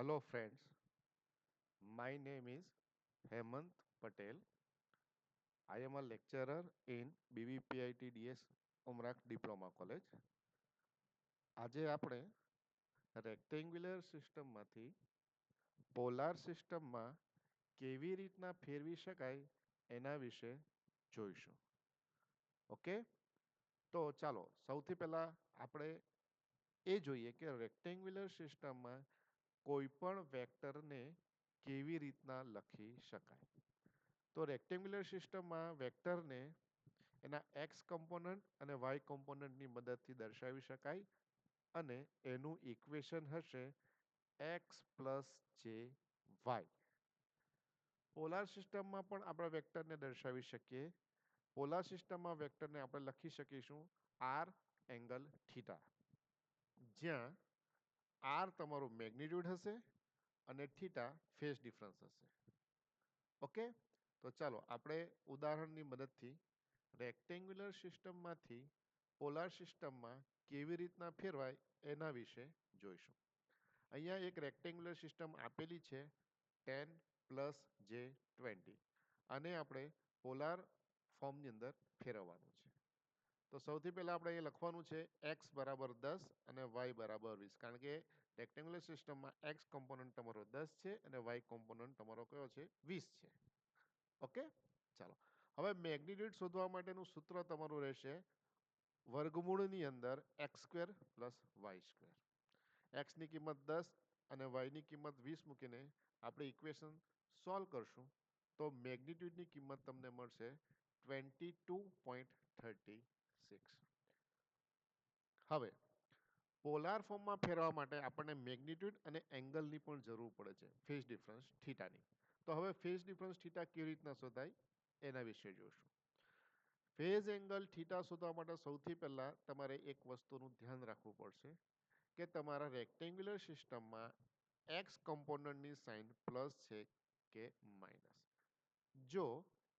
Hello friends, my name is Hemant Patel. I am a lecturer in BBPITDS Umrakh diploma college. આજે આપણે rectangular સિસ્ટમમાંથી polar સિસ્ટમમાં કેવી રીતના ફેરવી શકાય એના વિશે જોઈશું. ઓકે, તો ચાલો સૌથી પહેલા આપણે એ જોઈએ કે રેક્ટેન્ગ્યુલર સિસ્ટમમાં કોઈ પણ વેક્ટરને કેવી રીતના લખી શકાય. તો રેક્ટેન્ગ્યુલર સિસ્ટમમાં વેક્ટરને એના એક્સ કમ્પોનન્ટ અને વાય કમ્પોનન્ટની મદદથી દર્શાવી શકાય અને એનું ઇક્વેશન હશે x plus j y. Polar સિસ્ટમમાં પણ આપણે વેક્ટરને દર્શાવી શકીએ. પોલાર સિસ્ટમમાં વેક્ટરને આપણે લખી શકીશું આર એંગલ થીટા, જ્યાં આર તમારું મેગ્નિટ્યુડ હશે અને થીટા ફેઝ ડિફરન્સ હશે. ઓકે, તો ચાલો આપણે ઉદાહરણની મદદથી રેક્ટેન્ગ્યુલર સિસ્ટમમાંથી પોલાર સિસ્ટમમાં કેવી રીતના ફેરવાય એના વિશે જોઈશું. અહીંયા એક રેક્ટેન્ગ્યુલર સિસ્ટમ આપેલી છે 10 + j20. આને આપણે પોલાર ફોર્મની અંદર ફેરવવાનું છે. તો સૌથી પહેલા આપણે અહીં લખવાનું છે x બરાબર 10 અને y બરાબર 20, કારણ કે રેક્ટેન્ગ્યુલર સિસ્ટમમાં x કોમ્પોનન્ટ તમારો 10 છે અને y કોમ્પોનન્ટ તમારો કયો છે 20 છે. ઓકે, ચાલો હવે મેગ્નિટ્યુડ શોધવા માટેનું સૂત્ર તમારું રહેશે વર્ગમૂળની અંદર x² + y². x ની કિંમત 10 અને y ની કિંમત 20 મૂકીને આપણે ઇક્વેશન સોલ્વ કરશું તો મેગ્નિટ્યુડની કિંમત તમને મળશે 22.36. હવે પોલાર ફોર્મમાં ફેરવા માટે આપણને મેગ્નિટ્યુડ અને એંગલની પણ જરૂર પડે છે, ફેઝ ડિફરન્સ થીટાની. તો હવે ફેઝ ડિફરન્સ થીટા કેવી રીતના શોધાય એના વિશે જોઈશું. ફેઝ એંગલ થીટા શોધવા માટે સૌથી પહેલા તમારે એક વસ્તુનું ધ્યાન રાખવું પડશે કે તમારા રેક્ટેન્ગ્યુલર સિસ્ટમમાં એક્સ કમ્પોનન્ટની સાઇન પ્લસ છે કે માઇનસ. જો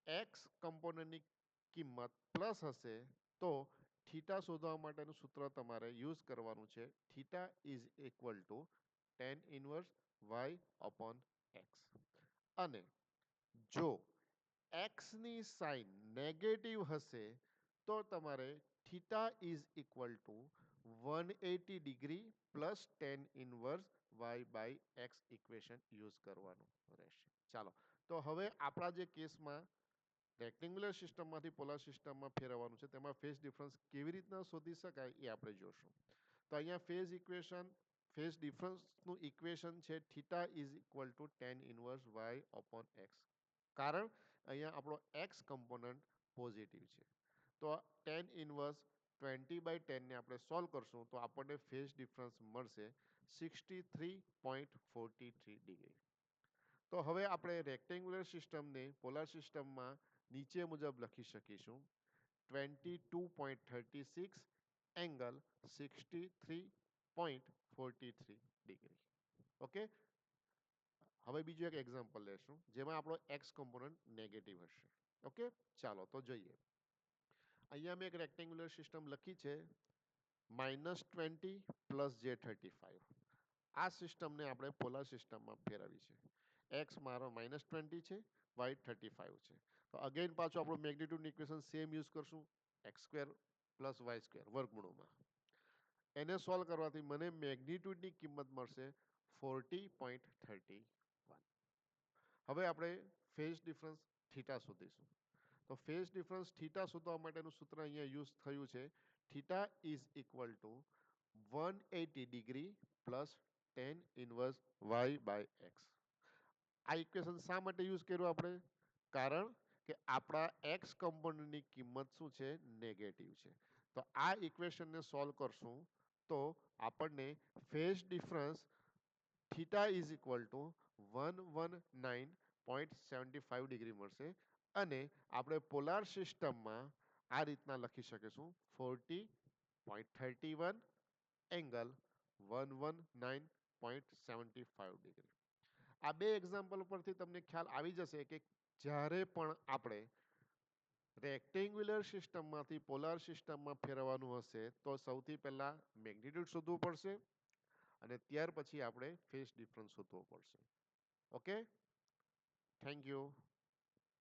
એક્સ કમ્પોનન્ટની કિંમત પ્લસ હશે તો થીટા શોધવા માટેનું સૂત્ર તમારે યુઝ કરવાનું છે theta is equal to tan inverse y/x. અને જો x ની સાઇન નેગેટિવ હશે તો તમારે theta is equal to 180 degree plus tan inverse y/x equation use કરવાનું રહેશે. ચાલો, તો હવે આપણા જે કેસમાં રેક્ટેન્ગ્યુલર સિસ્ટમમાંથી પોલાર સિસ્ટમમાં ફેરવવાનું છે તેમાં ફેઝ ડિફરન્સ કેવી રીતના શોધી શકાય એ આપણે જોશું. તો અહીંયા ફેઝ ડિફરન્સનું ઇક્વેશન છે theta is equal to tan inverse y/x. કારણ અહીંયા આપણો એક્સ કમ્પોનન્ટ પોઝિટિવ છે. તો tan ઇનવર્સ 20/10 ને આપણે સોલ્વ કરશું તો આપણને ફેઝ ડિફરન્સ મળશે 63.43 ડિગ્રી. તો હવે આપણે રેક્ટેન્ગ્યુલર સિસ્ટમને પોલાર સિસ્ટમમાં નીચે મુજબ લખી શકીશું 22.36 એંગલ 63.43 ડિગ્રી. ઓકે, હવે બીજું એક એક્ઝામ્પલ લેશું જેમાં આપણો એક્સ કોમ્પોનન્ટ નેગેટિવ હશે. ઓકે, ચાલો તો જોઈએ. અહીંયા મેં એક રેક્ટેન્ગ્યુલર સિસ્ટમ લખી છે -20 + j35. આ સિસ્ટમને આપણે પોલાર સિસ્ટમમાં ફેરવી છે. એક્સ મારો -20 છે, વાય 35 છે. તો અગેન પાછું આપણું મેગ્નિટ્યુડ ઇક્વેશન સેમ યુઝ કરશું x² + y² વર્ગમૂળમાં. એને સોલ્વ કરવાથી મને મેગ્નિટ્યુડની કિંમત મળશે 40.31. હવે આપણે ફેઝ ડિફરન્સ થીટા શોધીશું. તો ફેઝ ડિફરન્સ થીટા શોધવા માટેનું સૂત્ર અહીંયા યુઝ થયું છે theta is equal to 180 degree plus tan inverse y/x. આ ઇક્વેશન શા માટે યુઝ કર્યું આપણે? કારણ કે આપણા એક્સ કમ્પોનન્ટની કિંમત શું છે? નેગેટિવ છે. તો આ ઇક્વેશનને સોલ્વ કરશું તો આપણને phase difference theta is equal to 119.75 degree મળશે અને આપણે પોલાર સિસ્ટમમાં આ રીતના લખી શકીશું 40.31 એંગલ 119.75 ડિગ્રી. આ બે એક્ઝામ્પલ પરથી તમને ખ્યાલ આવી જશે કે જ્યારે પણ આપણે રેક્ટેન્ગ્યુલર સિસ્ટમમાંથી પોલાર સિસ્ટમમાં ફેરવવાનું હશે તો સૌથી પહેલા મેગ્નિટ્યુડ શોધવું પડશે અને ત્યાર પછી આપણે ફેઝ ડિફરન્સ શોધવો પડશે. Okay, thank you.